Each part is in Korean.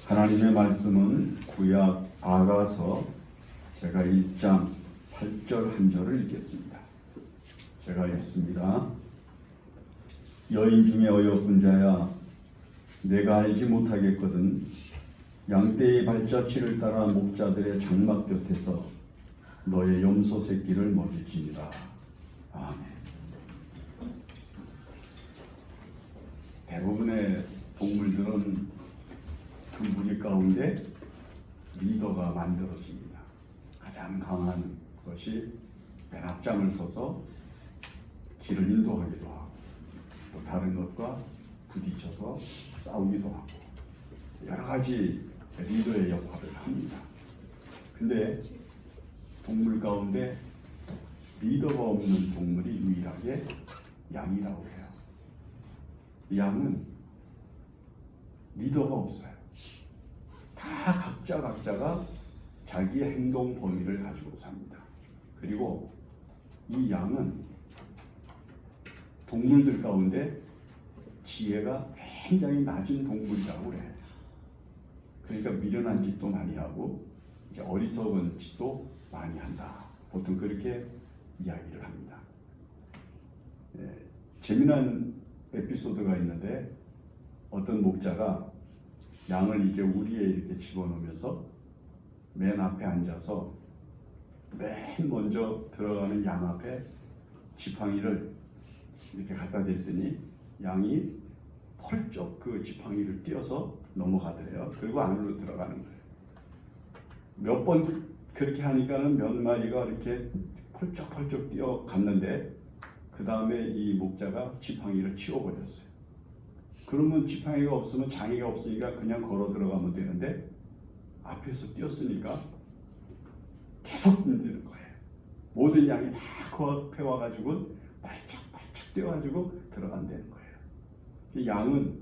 하나님의 말씀은 구약 아가서 제가 1장 8절 한 절을 읽겠습니다. 제가 읽습니다. 여인 중에 어여쁜 자야, 내가 알지 못하겠거든. 양떼의 발자취를 따라 목자들의 장막 곁에서 너의 염소 새끼를 먹일지니라. 아멘. 대부분의 동물들은 그 무리 가운데 리더가 만들어집니다. 가장 강한 것이 맨 앞장을 서서 길을 인도하기도 하고, 또 다른 것과 부딪혀서 싸우기도 하고, 여러 가지 리더의 역할을 합니다. 근데 동물 가운데 리더가 없는 동물이 유일하게 양이라고 해요. 양은 리더가 없어요. 다 각자가 자기의 행동 범위를 가지고 삽니다. 그리고 이 양은 동물들 가운데 지혜가 굉장히 낮은 동물이라고 그래요. 그러니까 미련한 짓도 많이 하고 이제 어리석은 짓도 많이 한다. 보통 그렇게 이야기를 합니다. 재미난 에피소드가 있는데, 어떤 목자가 양을 이제 우리에 이렇게 집어넣으면서 맨 앞에 앉아서 맨 먼저 들어가는 양 앞에 지팡이를 이렇게 갖다 댔더니 양이 펄쩍 그 지팡이를 띄어서 넘어가더래요. 그리고 안으로 들어가는 거예요. 몇 번 그렇게 하니까는 몇 마리가 이렇게 펄쩍 뛰어갔는데, 그 다음에 이 목자가 지팡이를 치워버렸어요. 그러면 지팡이가 없으면 장애가 없으니까 그냥 걸어 들어가면 되는데, 앞에서 뛰었으니까 계속 흔드는 거예요. 모든 양이 다 그 앞에 와가지고 발짝 뛰어가지고 들어간다는 거예요. 양은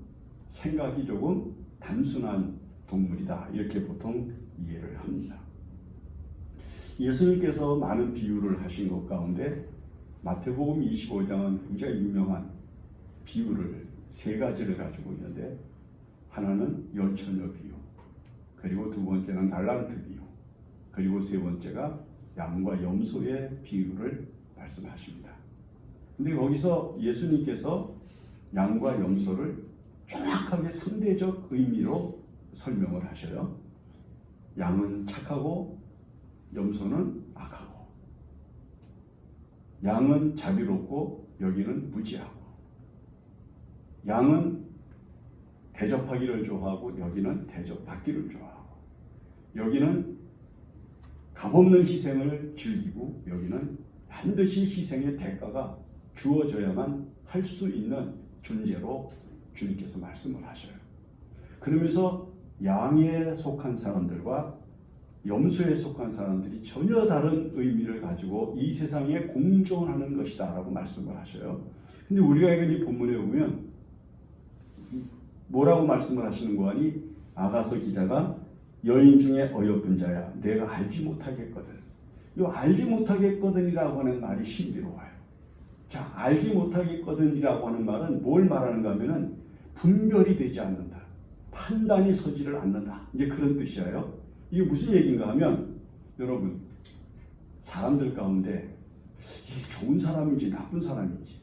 생각이 조금 단순한 동물이다, 이렇게 보통 이해를 합니다. 예수님께서 많은 비유를 하신 것 가운데 마태복음 25장은 굉장히 유명한 비유를 세 가지를 가지고 있는데, 하나는 열처녀 비유, 그리고 두 번째는 달란트 비유, 그리고 세 번째가 양과 염소의 비유를 말씀하십니다. 근데 거기서 예수님께서 양과 염소를 정확하게 상대적 의미로 설명을 하셔요. 양은 착하고 염소는 악하고, 양은 자비롭고 여기는 무지하고, 양은 대접하기를 좋아하고 여기는 대접받기를 좋아하고, 여기는 값없는 희생을 즐기고 여기는 반드시 희생의 대가가 주어져야만 할 수 있는 존재로 주님께서 말씀을 하셔요. 그러면서 양에 속한 사람들과 염소에 속한 사람들이 전혀 다른 의미를 가지고 이 세상에 공존하는 것이다 라고 말씀을 하셔요. 근데 우리가 이 본문에 보면 뭐라고 말씀을 하시는 거 아니? 아가서 기자가 여인 중에 어여쁜 자야, 내가 알지 못하겠거든. 이 알지 못하겠거든이라고 하는 말이 신비로워요. 자, 알지 못하겠거든이라고 하는 말은 뭘 말하는가 하면은 분별이 되지 않는다, 판단이 서지를 않는다, 이제 그런 뜻이에요. 이게 무슨 얘기인가 하면, 여러분, 사람들 가운데 이게 좋은 사람인지 나쁜 사람인지,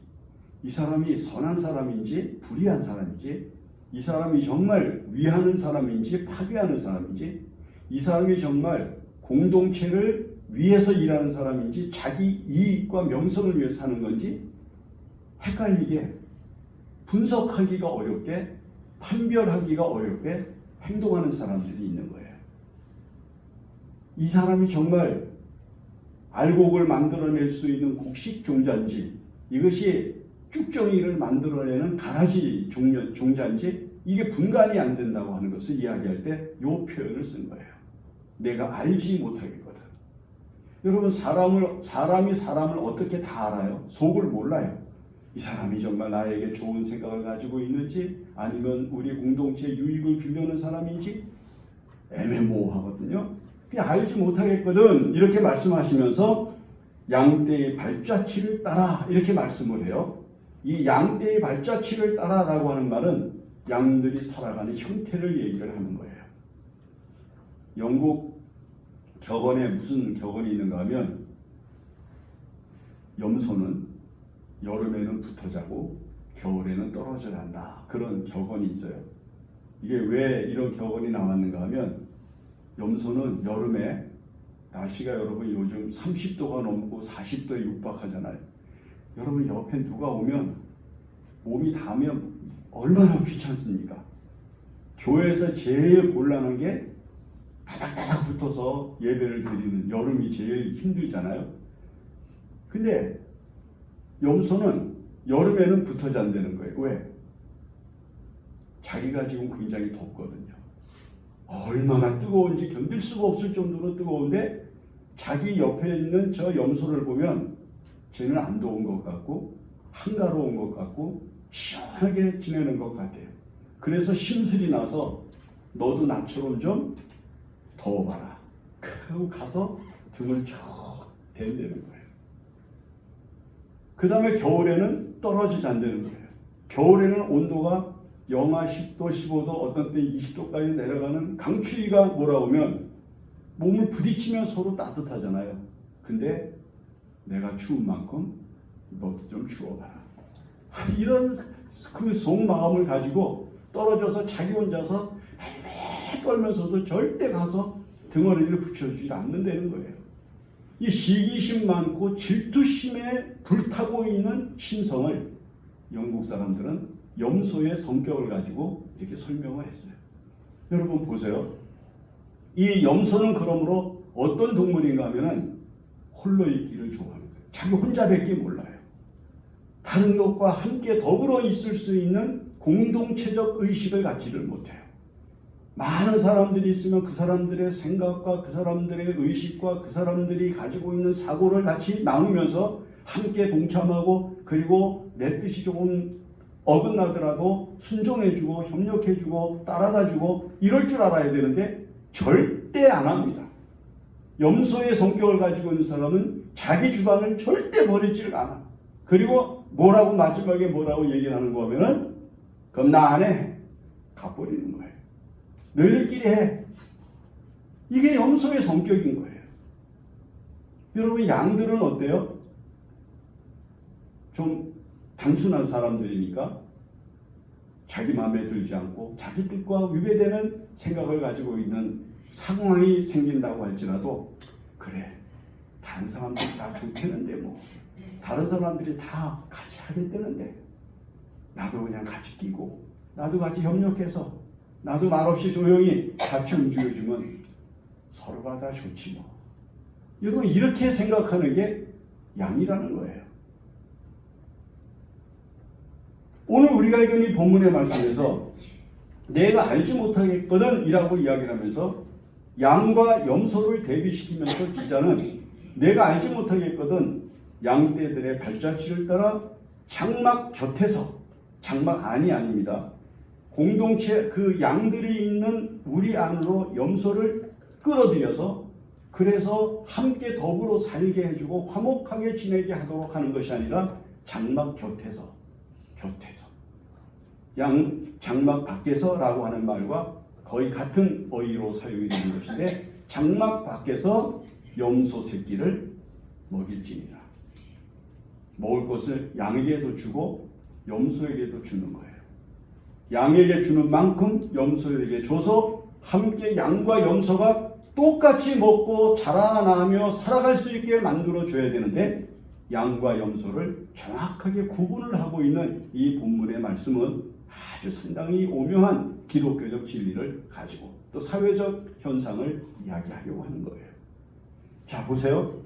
이 사람이 선한 사람인지 불의한 사람인지, 이 사람이 정말 위하는 사람인지 파괴하는 사람인지, 이 사람이 정말 공동체를 위해서 일하는 사람인지 자기 이익과 명성을 위해서 하는 건지 헷갈리게, 분석하기가 어렵게, 판별하기가 어렵게 행동하는 사람들이 있는 거예요. 이 사람이 정말 알곡을 만들어낼 수 있는 곡식 종자인지, 이것이 쭉정이를 만들어내는 가라지 종자인지, 이게 분간이 안 된다고 하는 것을 이야기할 때 이 표현을 쓴 거예요. 내가 알지 못하겠거든. 여러분, 사람이 사람을 어떻게 다 알아요? 속을 몰라요. 이 사람이 정말 나에게 좋은 생각을 가지고 있는지, 아니면 우리 공동체에 유익을 주려는 사람인지 애매모호하거든요. 그냥 알지 못하겠거든, 이렇게 말씀하시면서 양떼의 발자취를 따라, 이렇게 말씀을 해요. 이 양떼의 발자취를 따라라고 하는 말은 양들이 살아가는 형태를 얘기를 하는 거예요. 영국 격언에 무슨 격언이 있는가 하면 염소는 여름에는 붙어 자고 겨울에는 떨어져 잔다. 그런 격언이 있어요. 이게 왜 이런 격언이 나왔는가 하면 염소는 여름에 날씨가 여러분 요즘 30도가 넘고 40도에 육박하잖아요. 여러분 옆에 누가 오면 몸이 닿으면 얼마나 귀찮습니까? 교회에서 제일 곤란한 게 다닥다닥 붙어서 예배를 드리는 여름이 제일 힘들잖아요. 근데 염소는 여름에는 붙어 잔다는 거예요. 왜? 자기가 지금 굉장히 덥거든요. 얼마나 뜨거운지 견딜 수가 없을 정도로 뜨거운데 자기 옆에 있는 저 염소를 보면 쟤는 안 더운 것 같고 한가로운 것 같고 시원하게 지내는 것 같아요. 그래서 심술이 나서 너도 나처럼 좀 더워봐라 하고 가서 등을 쭉 댄다는 거예요. 그 다음에 겨울에는 떨어지지 않는다는 거예요. 겨울에는 온도가 영하 10도, 15도, 어떤 때 20도까지 내려가는 강추위가 몰아오면 몸을 부딪히면 서로 따뜻하잖아요. 근데 내가 추운 만큼 너도 좀 추워봐라. 이런 그 속마음을 가지고 떨어져서 자기 혼자서 헬멧 떨면서도 절대 가서 등어리를 붙여주지 않는다는 거예요. 이 시기심 많고 질투심에 불타고 있는 심성을 영국 사람들은 염소의 성격을 가지고 이렇게 설명을 했어요. 여러분 보세요. 이 염소는 그러므로 어떤 동물인가 하면은 홀로 있기를 좋아하는 거예요. 자기 혼자밖에 몰라요. 다른 것과 함께 더불어 있을 수 있는 공동체적 의식을 갖지를 못해요. 많은 사람들이 있으면 그 사람들의 생각과 그 사람들의 의식과 그 사람들이 가지고 있는 사고를 같이 나누면서 함께 동참하고 그리고 내 뜻이 조금 어긋나더라도 순종해주고 협력해주고 따라가주고 이럴 줄 알아야 되는데 절대 안 합니다. 염소의 성격을 가지고 있는 사람은 자기 주관을 절대 버리지를 않아. 그리고 뭐라고 마지막에 뭐라고 얘기를 하는 거 하면은 그럼 나 안 해. 가버리는 거예요. 너희들끼리 해. 이게 염소의 성격인 거예요. 여러분 양들은 어때요? 좀 단순한 사람들이니까 자기 마음에 들지 않고 자기 뜻과 위배되는 생각을 가지고 있는 상황이 생긴다고 할지라도 그래 다른 사람들이 다 좋겠는데 뭐 다른 사람들이 다 같이 하겠다는데 나도 그냥 같이 끼고 나도 같이 협력해서 나도 말없이 조용히 같이 움직여주면 서로가 다 좋지 뭐. 여러분 이렇게 생각하는 게 양이라는 거예요. 오늘 우리가 읽은 이 본문의 말씀에서 내가 알지 못하겠거든 이라고 이야기를 하면서 양과 염소를 대비시키면서 기자는 내가 알지 못하겠거든 양떼들의 발자취를 따라 장막 곁에서 장막 안이 아닙니다. 공동체 그 양들이 있는 우리 안으로 염소를 끌어들여서 그래서 함께 더불어 살게 해주고 화목하게 지내게 하도록 하는 것이 아니라 장막 곁에서 장막 밖에서라고 하는 말과 거의 같은 어휘로 사용이 되는 것인데 장막 밖에서 염소 새끼를 먹일지니라. 먹을 것을 양에게도 주고 염소에게도 주는 거예요. 양에게 주는 만큼 염소에게 줘서 함께 양과 염소가 똑같이 먹고 자라나며 살아갈 수 있게 만들어줘야 되는데 양과 염소를 정확하게 구분을 하고 있는 이 본문의 말씀은 아주 상당히 오묘한 기독교적 진리를 가지고 또 사회적 현상을 이야기하려고 하는 거예요. 자 보세요.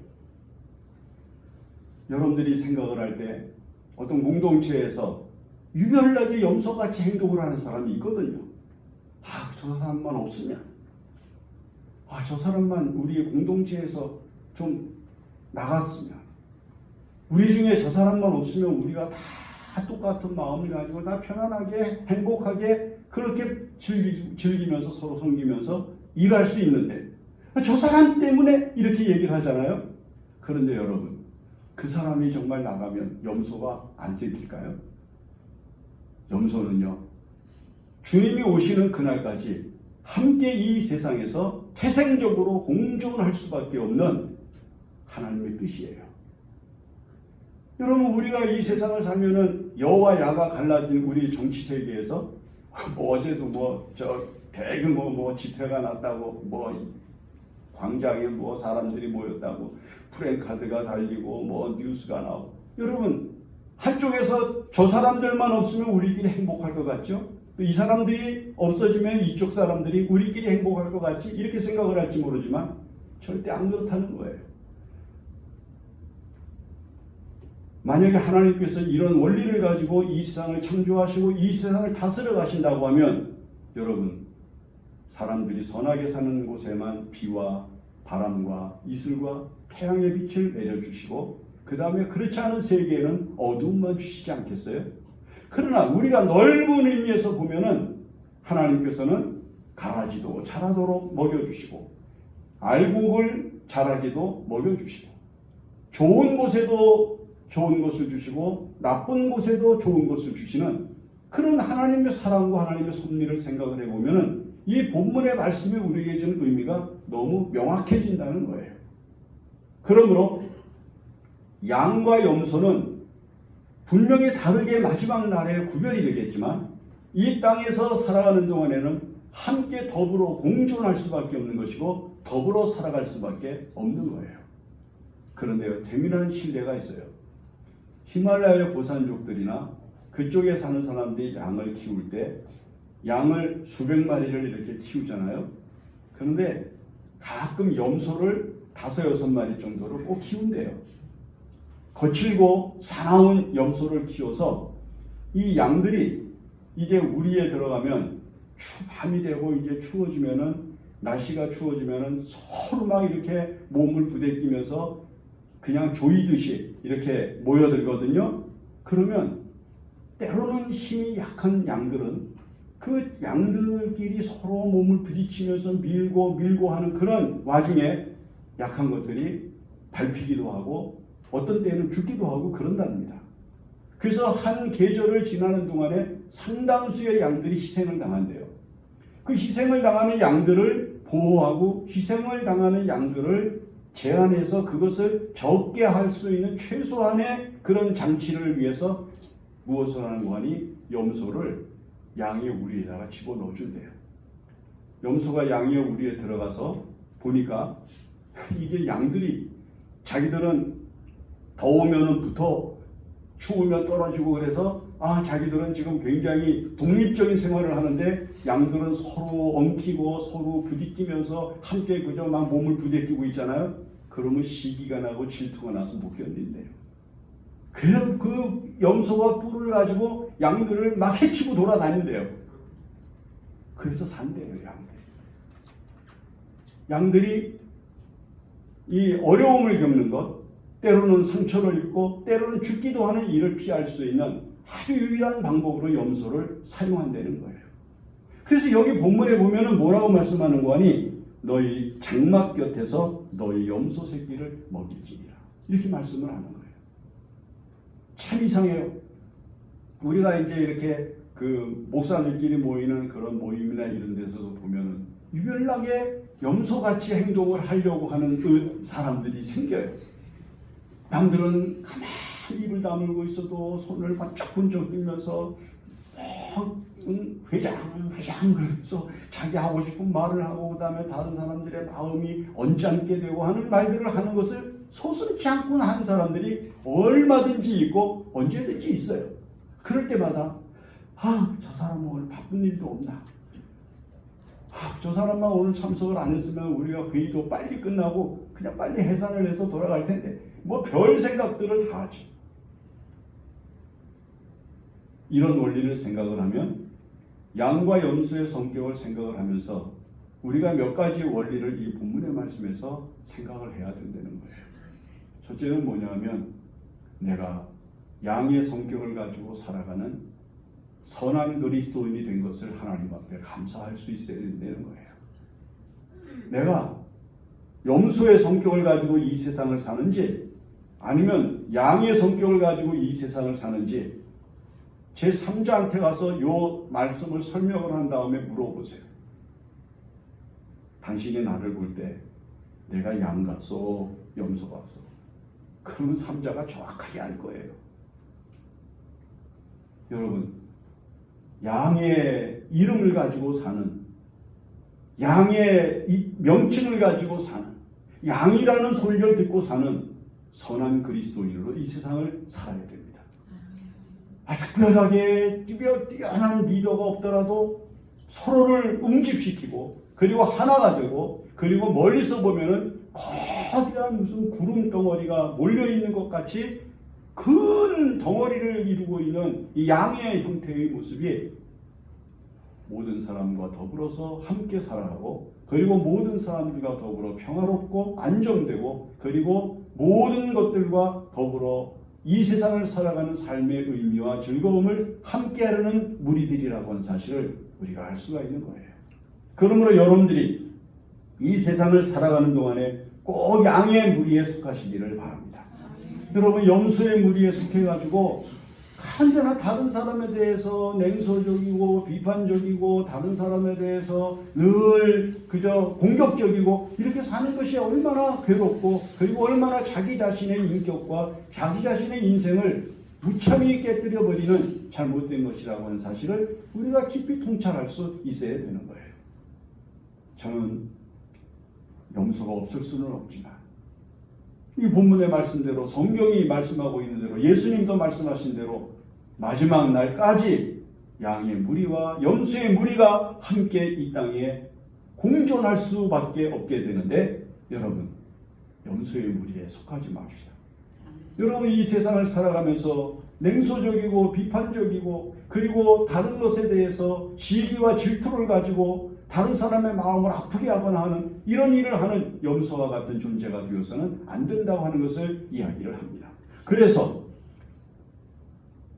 여러분들이 생각을 할 때 어떤 공동체에서 유별나게 염소같이 행동을 하는 사람이 있거든요. 저 사람만 없으면 저 사람만 우리 공동체에서 좀 나갔으면 우리 중에 저 사람만 없으면 우리가 다 똑같은 마음을 가지고 다 편안하게 행복하게 그렇게 즐기면서 서로 섬기면서 일할 수 있는데 저 사람 때문에 이렇게 얘기를 하잖아요. 그런데 여러분 그 사람이 정말 나가면 염소가 안 생길까요? 염소는요 주님이 오시는 그날까지 함께 이 세상에서 태생적으로 공존할 수밖에 없는 하나님의 뜻이에요. 여러분, 우리가 이 세상을 살면은 여와 야가 갈라진 우리 정치 세계에서 어제도 대규모 집회가 났다고, 광장에 사람들이 모였다고 프랜카드가 달리고 뉴스가 나오고, 여러분, 한쪽에서 저 사람들만 없으면 우리끼리 행복할 것 같죠? 또 이 사람들이 없어지면 이쪽 사람들이 우리끼리 행복할 것 같지? 이렇게 생각을 할지 모르지만 절대 안 그렇다는 거예요. 만약에 하나님께서 이런 원리를 가지고 이 세상을 창조하시고 이 세상을 다스려 가신다고 하면, 여러분, 사람들이 선하게 사는 곳에만 비와 바람과 이슬과 태양의 빛을 내려주시고, 그 다음에 그렇지 않은 세계에는 어두움만 주시지 않겠어요? 그러나 우리가 넓은 의미에서 보면은 하나님께서는 가라지도 자라도록 먹여주시고, 알곡을 자라기도 먹여주시고, 좋은 곳에도 좋은 것을 주시고 나쁜 곳에도 좋은 것을 주시는 그런 하나님의 사랑과 하나님의 섭리를 생각을 해보면 이 본문의 말씀이 우리에게 주는 의미가 너무 명확해진다는 거예요. 그러므로 양과 염소는 분명히 다르게 마지막 날에 구별이 되겠지만 이 땅에서 살아가는 동안에는 함께 더불어 공존할 수밖에 없는 것이고 더불어 살아갈 수밖에 없는 거예요. 그런데 재미난 신뢰가 있어요. 히말라야 고산족들이나 그쪽에 사는 사람들이 양을 키울 때 양을 수백 마리를 이렇게 키우잖아요. 그런데 가끔 염소를 5, 6마리 정도를 꼭 키운대요. 거칠고 사나운 염소를 키워서 이 양들이 이제 우리에 들어가면 밤이 되고 이제 추워지면은, 날씨가 추워지면은 서로 막 이렇게 몸을 부대끼면서 그냥 조이듯이 이렇게 모여들거든요. 그러면 때로는 힘이 약한 양들은 그 양들끼리 서로 몸을 부딪히면서 밀고 하는 그런 와중에 약한 것들이 밟히기도 하고 어떤 때는 죽기도 하고 그런답니다. 그래서 한 계절을 지나는 동안에 상당수의 양들이 희생을 당한대요. 그 희생을 당하는 양들을 보호하고 희생을 당하는 양들을 제한해서 그것을 적게 할 수 있는 최소한의 그런 장치를 위해서 무엇을 하는 거니? 염소를 양의 우리에다가 집어넣어 준대요. 염소가 양의 우리에 들어가서 보니까 이게 양들이 자기들은 더우면은 붙어 추우면 떨어지고 그래서 자기들은 지금 굉장히 독립적인 생활을 하는데 양들은 서로 엉키고 서로 부딪히면서 함께 그저 막 몸을 부대끼고 있잖아요. 그러면 시기가 나고 질투가 나서 못 견딘대요. 그냥 그 염소와 뿔을 가지고 양들을 막 해치고 돌아다닌대요. 그래서 산대요, 양들이 이 어려움을 겪는 것, 때로는 상처를 입고 때로는 죽기도 하는 일을 피할 수 있는 아주 유일한 방법으로 염소를 사용한다는 거예요. 그래서 여기 본문에 보면은 뭐라고 말씀하는 거니? 너희 장막 곁에서 너희 염소 새끼를 먹일지니라. 이렇게 말씀을 하는 거예요. 참 이상해요. 우리가 이제 이렇게 그 목사들끼리 모이는 그런 모임이나 이런 데서도 보면은 유별나게 염소같이 행동을 하려고 하는 사람들이 생겨요. 남들은 가만히 입을 다물고 있어도 손을 번쩍번쩍 들면서 회장 그러면서 자기 하고 싶은 말을 하고, 그 다음에 다른 사람들의 마음이 언짢게 되고 하는 말들을 하는 것을 소스럽지 않고 하는 사람들이 얼마든지 있고 언제든지 있어요. 그럴 때마다 저 사람은 오늘 바쁜 일도 없나, 저 사람만 오늘 참석을 안 했으면 우리가 회의도 빨리 끝나고 그냥 빨리 해산을 해서 돌아갈 텐데, 뭐 별 생각들을 다 하죠. 이런 원리를 생각을 하면 양과 염소의 성격을 생각을 하면서 우리가 몇 가지 원리를 이 본문의 말씀에서 생각을 해야 된다는 거예요. 첫째는 뭐냐면 내가 양의 성격을 가지고 살아가는 선한 그리스도인이 된 것을 하나님 앞에 감사할 수 있어야 된다는 거예요. 내가 염소의 성격을 가지고 이 세상을 사는지 아니면 양의 성격을 가지고 이 세상을 사는지 제 3자한테 가서 요 말씀을 설명을 한 다음에 물어보세요. 당신이 나를 볼 때 내가 양 같소, 염소 같소? 그러면 삼자가 정확하게 알 거예요. 여러분, 양의 이름을 가지고 사는, 양의 명칭을 가지고 사는, 양이라는 소리를 듣고 사는 선한 그리스도인으로 이 세상을 살아야 됩니다. 특별하게 뛰어난 리더가 없더라도 서로를 응집시키고, 그리고 하나가 되고, 그리고 멀리서 보면은 거대한 무슨 구름 덩어리가 몰려있는 것 같이 큰 덩어리를 이루고 있는 이 양의 형태의 모습이 모든 사람과 더불어서 함께 살아가고, 그리고 모든 사람들과 더불어 평화롭고 안정되고, 그리고 모든 것들과 더불어 이 세상을 살아가는 삶의 의미와 즐거움을 함께하려는 무리들이라고 하는 사실을 우리가 알 수가 있는 거예요. 그러므로 여러분들이 이 세상을 살아가는 동안에 꼭 양의 무리에 속하시기를 바랍니다. 여러분, 염소의 무리에 속해가지고 언제나 다른 사람에 대해서 냉소적이고 비판적이고 다른 사람에 대해서 늘 그저 공격적이고 이렇게 사는 것이 얼마나 괴롭고, 그리고 얼마나 자기 자신의 인격과 자기 자신의 인생을 무참히 깨뜨려버리는 잘못된 것이라고 하는 사실을 우리가 깊이 통찰할 수 있어야 되는 거예요. 저는 염소가 없을 수는 없지만 이 본문의 말씀대로, 성경이 말씀하고 있는 대로, 예수님도 말씀하신 대로 마지막 날까지 양의 무리와 염소의 무리가 함께 이 땅에 공존할 수밖에 없게 되는데, 여러분, 염소의 무리에 속하지 맙시다. 여러분, 이 세상을 살아가면서 냉소적이고 비판적이고, 그리고 다른 것에 대해서 시기와 질투를 가지고 다른 사람의 마음을 아프게 하거나 하는 이런 일을 하는 염소와 같은 존재가 되어서는 안 된다고 하는 것을 이야기를 합니다. 그래서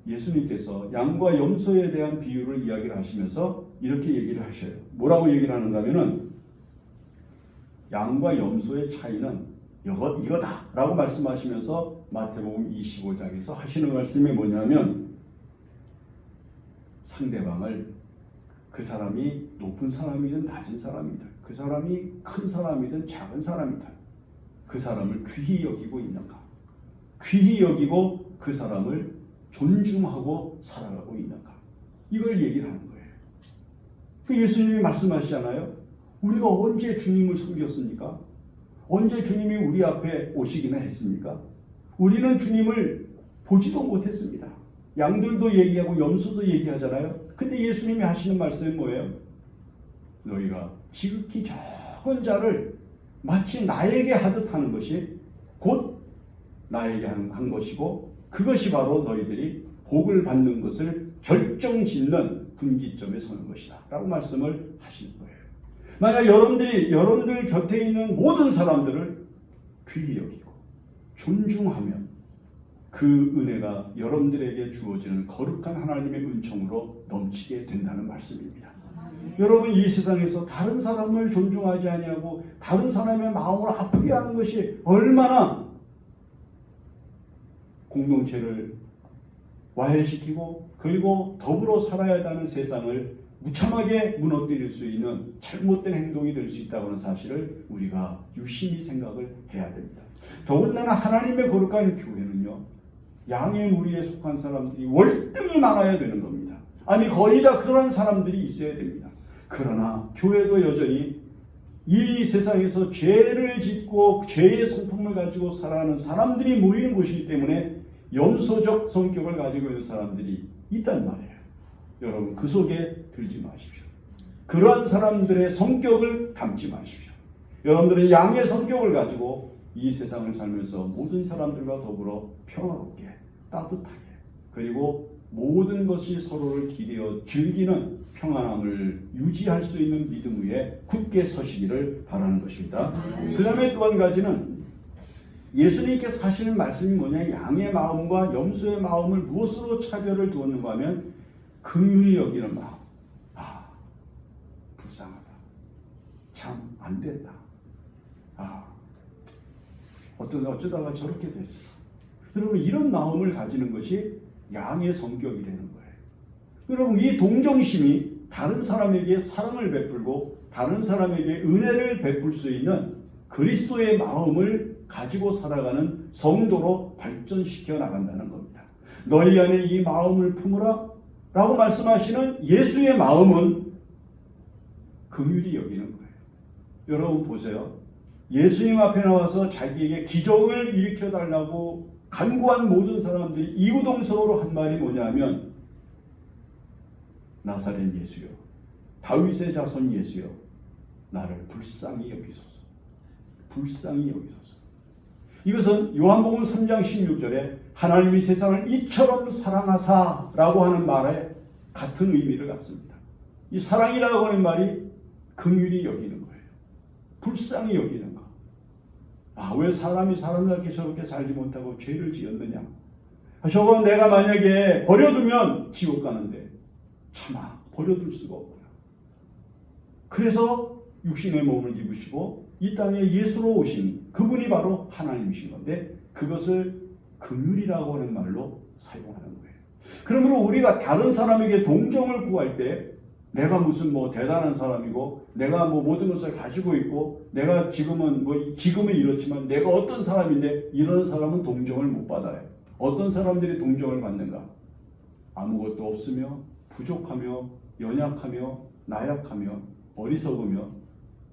예수님께서 양과 염소에 대한 비유를 이야기를 하시면서 이렇게 얘기를 하셔요. 뭐라고 얘기를 하는가 하면은, 양과 염소의 차이는 이거다 라고 말씀하시면서 마태복음 25장에서 하시는 말씀이 뭐냐면, 상대방을 그 사람이 높은 사람이든 낮은 사람이든, 그 사람이 큰 사람이든 작은 사람이든 그 사람을 귀히 여기고 있는가, 귀히 여기고 그 사람을 존중하고 살아가고 있는가, 이걸 얘기를 하는 거예요. 그 예수님이 말씀하시잖아요. 우리가 언제 주님을 섬겼습니까? 언제 주님이 우리 앞에 오시기나 했습니까? 우리는 주님을 보지도 못했습니다. 양들도 얘기하고 염소도 얘기하잖아요. 근데 예수님이 하시는 말씀이 뭐예요? 너희가 지극히 적은 자를 마치 나에게 하듯 하는 것이 곧 나에게 한 것이고, 그것이 바로 너희들이 복을 받는 것을 결정짓는 분기점에 서는 것이다 라고 말씀을 하시는 거예요. 만약 여러분들 곁에 있는 모든 사람들을 귀히 여기고 존중하면 그 은혜가 여러분들에게 주어지는 거룩한 하나님의 은총으로 넘치게 된다는 말씀입니다. 여러분, 이 세상에서 다른 사람을 존중하지 아니하고 다른 사람의 마음을 아프게 하는 것이 얼마나 공동체를 와해시키고, 그리고 더불어 살아야 한다는 세상을 무참하게 무너뜨릴 수 있는 잘못된 행동이 될 수 있다고 하는 사실을 우리가 유심히 생각을 해야 됩니다. 더군다나 하나님의 거룩한 교회는요, 양의 무리에 속한 사람들이 월등히 많아야 되는 겁니다. 아니, 거의 다 그런 사람들이 있어야 됩니다. 그러나 교회도 여전히 이 세상에서 죄를 짓고 죄의 성품을 가지고 살아가는 사람들이 모이는 곳이기 때문에 염소적 성격을 가지고 있는 사람들이 있단 말이에요. 여러분, 그 속에 들지 마십시오. 그러한 사람들의 성격을 담지 마십시오. 여러분들은 양의 성격을 가지고 이 세상을 살면서 모든 사람들과 더불어 평화롭게, 따뜻하게, 그리고 모든 것이 서로를 기대어 즐기는 평안함을 유지할 수 있는 믿음 위에 굳게 서시기를 바라는 것입니다. 그 다음에 또 한 가지는 예수님께서 하시는 말씀이 뭐냐, 양의 마음과 염소의 마음을 무엇으로 차별을 두었는가 하면 긍휼히 여기는 마음. 불쌍하다. 참 안 된다. 어쩌다가 저렇게 됐어. 여러분, 이런 마음을 가지는 것이 양의 성격이라는 거예요. 여러분, 이 동정심이 다른 사람에게 사랑을 베풀고 다른 사람에게 은혜를 베풀 수 있는 그리스도의 마음을 가지고 살아가는 성도로 발전시켜 나간다는 겁니다. 너희 안에 이 마음을 품으라 라고 말씀하시는 예수의 마음은 긍휼히 여기는 거예요. 여러분 보세요. 예수님 앞에 나와서 자기에게 기적을 일으켜 달라고 간구한 모든 사람들이 이구동성으로 한 말이 뭐냐면 나사렛 예수여, 다윗의 자손 예수여, 나를 불쌍히 여기소서. 불쌍히 여기소서. 이것은 요한복음 3장 16절에 하나님이 세상을 이처럼 사랑하사라고 하는 말에 같은 의미를 갖습니다. 이 사랑이라고 하는 말이 긍휼히 여기는 거예요. 불쌍히 여기는 거. 왜 사람이 사람답게 저렇게 살지 못하고 죄를 지었느냐. 저건 내가 만약에 버려두면 지옥 가는데 차마 버려둘 수가 없구나. 그래서 육신의 몸을 입으시고 이 땅에 예수로 오신 그분이 바로 하나님이신 건데 그것을 긍휼이라고 하는 말로 사용하는 거예요. 그러므로 우리가 다른 사람에게 동정을 구할 때 내가 무슨 대단한 사람이고 내가 모든 것을 가지고 있고 내가 지금은 이렇지만 내가 어떤 사람인데 이런 사람은 동정을 못 받아요. 어떤 사람들이 동정을 받는가? 아무것도 없으며 부족하며 연약하며 나약하며 어리석으며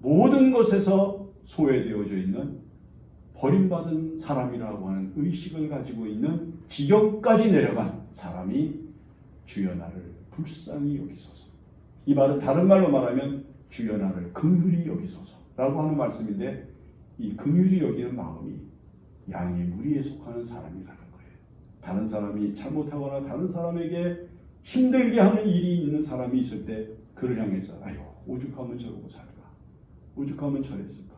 모든 것에서 소외되어져 있는 버림받은 사람이라고 하는 의식을 가지고 있는 지경까지 내려간 사람이 주여 나를 불쌍히 여기소서. 이 말은 다른 말로 말하면 주여 나를 긍휼히 여기소서라고 하는 말씀인데 이 긍휼히 여기는 마음이 양의 무리에 속하는 사람이라는 거예요. 다른 사람이 잘못하거나 다른 사람에게 힘들게 하는 일이 있는 사람이 있을 때 그를 향해서 오죽하면 저러고 살까? 오죽하면 저랬을까?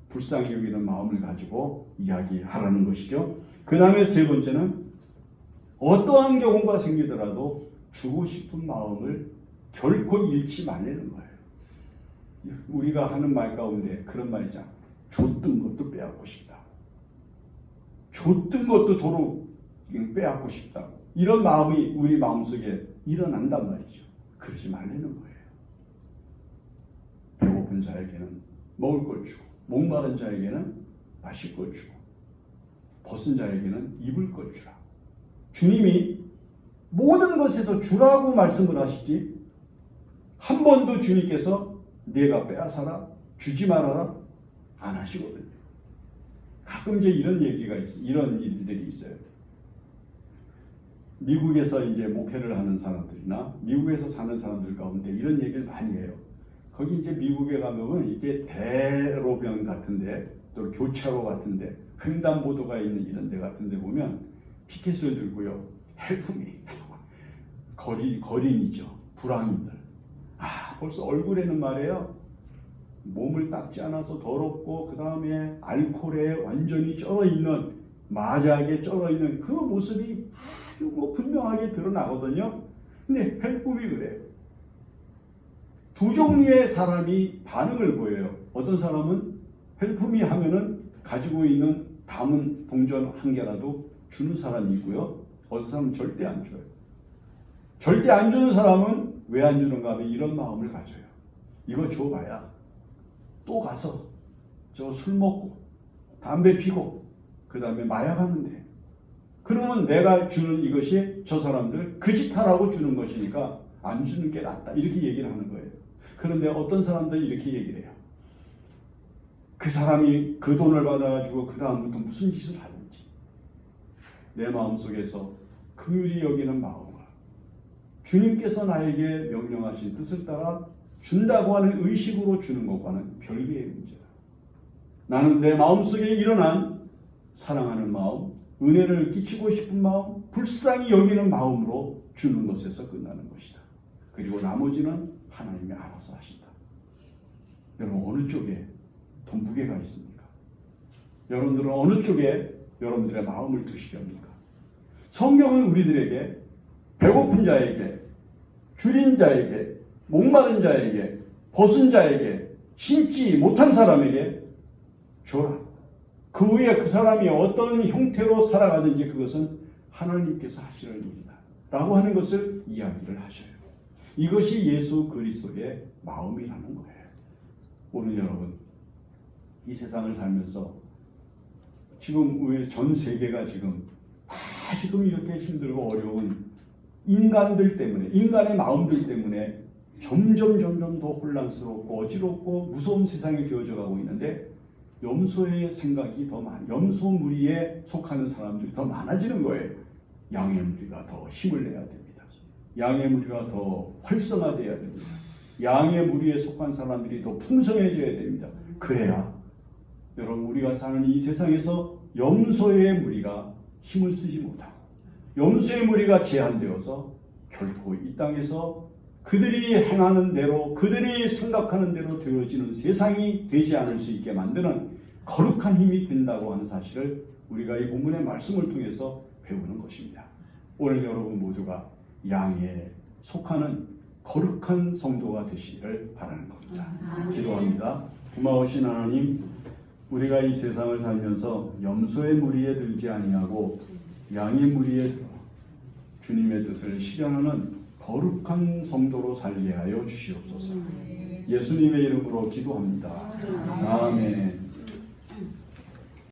불쌍히 여기는 마음을 가지고 이야기하라는 것이죠. 그 다음에 세 번째는 어떠한 경우가 생기더라도 주고 싶은 마음을 결코 잃지 말라는 거예요. 우리가 하는 말 가운데 그런 말 있잖아. 줬던 것도 빼앗고 싶다. 줬던 것도 도로 빼앗고 싶다. 이런 마음이 우리 마음속에 일어난단 말이죠. 그러지 말라는 거예요. 배고픈 자에게는 먹을 걸 주고 목마른 자에게는 마실 걸 주고 벗은 자에게는 입을 걸 주라. 주님이 모든 것에서 주라고 말씀을 하시지 한 번도 주님께서 내가 빼앗아라 주지 말아라 안 하시거든요. 가끔 이제 이런 얘기가 있어요. 이런 일들이 있어요. 미국에서 이제 목회를 하는 사람들이나 미국에서 사는 사람들 가운데 이런 얘기를 많이 해요. 거기 이제 미국에 가면 이게 대로변 같은데 또 교차로 같은데 횡단보도가 있는 이런 데 같은데 보면 피켓을 들고요. 헬프미 거린이죠. 불황인들. 벌써 얼굴에는 말이에요. 몸을 닦지 않아서 더럽고 그 다음에 알코올에 완전히 쩔어있는 마약에 쩔어있는 그 모습이 아주 분명하게 드러나거든요. 근데 헬프미 그래요. 두 종류의 사람이 반응을 보여요. 어떤 사람은 헬프미 하면은 가지고 있는 담은 동전 한 개라도 주는 사람이 있고요. 어떤 사람은 절대 안 줘요. 절대 안 주는 사람은 왜 안 주는가 하면 이런 마음을 가져요. 이거 줘봐야 또 가서 저 술 먹고 담배 피고 그 다음에 마약하는데 그러면 내가 주는 이것이 저 사람들 그 짓 하라고 주는 것이니까 안 주는 게 낫다. 이렇게 얘기를 하는 거예요. 그런데 어떤 사람들이 이렇게 얘기를 해요. 그 사람이 그 돈을 받아가지고 그 다음부터 무슨 짓을 하든지 내 마음속에서 긍휼히 여기는 마음과 주님께서 나에게 명령하신 뜻을 따라 준다고 하는 의식으로 주는 것과는 별개의 문제다. 나는 내 마음속에 일어난 사랑하는 마음, 은혜를 끼치고 싶은 마음, 불쌍히 여기는 마음으로 주는 것에서 끝나는 것이다. 그리고 나머지는 하나님이 알아서 하신다. 여러분 어느 쪽에 더 무게가 있습니까? 여러분들은 어느 쪽에 여러분들의 마음을 두시렵니까? 성경은 우리들에게 배고픈 자에게, 줄인 자에게, 목마른 자에게, 벗은 자에게, 신지 못한 사람에게 줘라. 그 후에 그 사람이 어떤 형태로 살아가든지 그것은 하나님께서 하시는 일이다. 라고 하는 것을 이야기를 하셔요. 이것이 예수 그리스도의 마음이라는 거예요. 오늘 여러분 이 세상을 살면서 지금 왜 전 세계가 지금 다 지금 이렇게 힘들고 어려운 인간들 때문에, 인간의 마음들 때문에 점점 더 혼란스럽고 어지럽고 무서운 세상이 되어져 가고 있는데, 염소의 생각이 더 염소 무리에 속하는 사람들이 더 많아지는 거예요. 양의 무리가 더 힘을 내야 됩니다. 양의 무리가 더 활성화되어야 됩니다. 양의 무리에 속한 사람들이 더 풍성해져야 됩니다. 그래야 여러분 우리가 사는 이 세상에서 염소의 무리가 힘을 쓰지 못하고 염소의 무리가 제한되어서 결코 이 땅에서 그들이 행하는 대로, 그들이 생각하는 대로 되어지는 세상이 되지 않을 수 있게 만드는 거룩한 힘이 된다고 하는 사실을 우리가 이 본문의 말씀을 통해서 배우는 것입니다. 오늘 여러분 모두가 양에 속하는 거룩한 성도가 되시기를 바라는 겁니다. 기도합니다. 고마우신 하나님, 우리가 이 세상을 살면서 염소의 무리에 들지 아니하고 양의 무리에 들어 주님의 뜻을 실현하는 거룩한 성도로 살게 하여 주시옵소서. 예수님의 이름으로 기도합니다. 아멘.